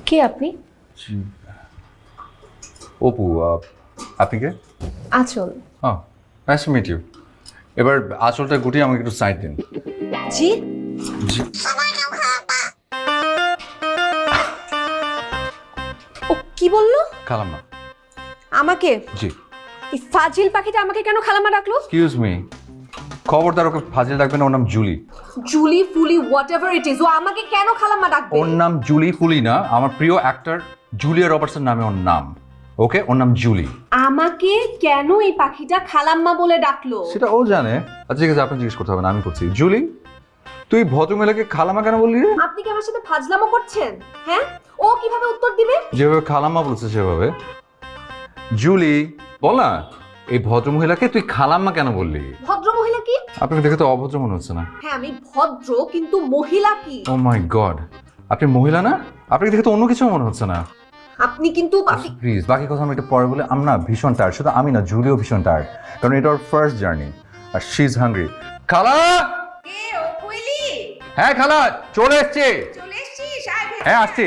কে আপনি? অপু, আপনি কে? Aanchal. Nice to meet you. এবার আঁচলটা গুটিয়ে আমাকে একটু সাইড দিন। জি? জি। ও কি বললো? খালাম্মা। আমাকে? জি। এই ফাজিল পাখিটা আমাকে কেন খালাম্মা ডাকলো? এক্সকিউজ মি, খবরদার ওকে ফাজিল ডাকবেন না। ওর নাম Julie. Julie fully whatever it is, ও আমাকে কেন খালাম্মা ডাকবে? ওর নাম জুলি ফুলি না, আমার প্রিয় অ্যাক্টর জুলিয়া রবার্টসের নামে ওর নাম। ওকে, ওর নাম জুলি। আমাকে কেন এই পাখিটা খালাম্মা বলে ডাকলো? সেটা ও জানে। আচ্ছা ঠিক আছে, আপনি জিজ্ঞেস করতে হবে না, আমি করছি। জুলি, তুই ভদ্রমহিলাকে খালাম্মা কেন বললি রে? আপনি কি আমার সাথে ফাজলামো করছেন? হ্যাঁ, ও কিভাবে উত্তর দিবে? যেভাবে খালাম্মা বলছে সেভাবে। জুলি, বল না, এই ভদ্রমহিলাকে তুই খালাম্মা কেন বললি? ভদ্র মহিলা কি? আপনাকে দেখে তো অভদ্র মনে হচ্ছে না। হ্যাঁ আমি ভদ্র, কিন্তু মহিলা কি? ও মাই গড, আপনি মহিলা না? আপনাকে দেখে তো অন্য কিছু মনে হচ্ছে না। আপনি কিন্তু প্লিজ, বাকি কথা আমি একটু পরে বলে। আমি না ভীষণ টায়ার্ড, শুধু আমি না, জুলিও ভীষণ টায়ার্ড, কারণ এটা ওর ফার্স্ট জার্নি আর শি ইজ হাংরি। খালা! কে ও কইলি? হ্যাঁ খালা, চলে এসছি। চলে এসেছিস? আয় ভেতরে। হ্যাঁ আসছি।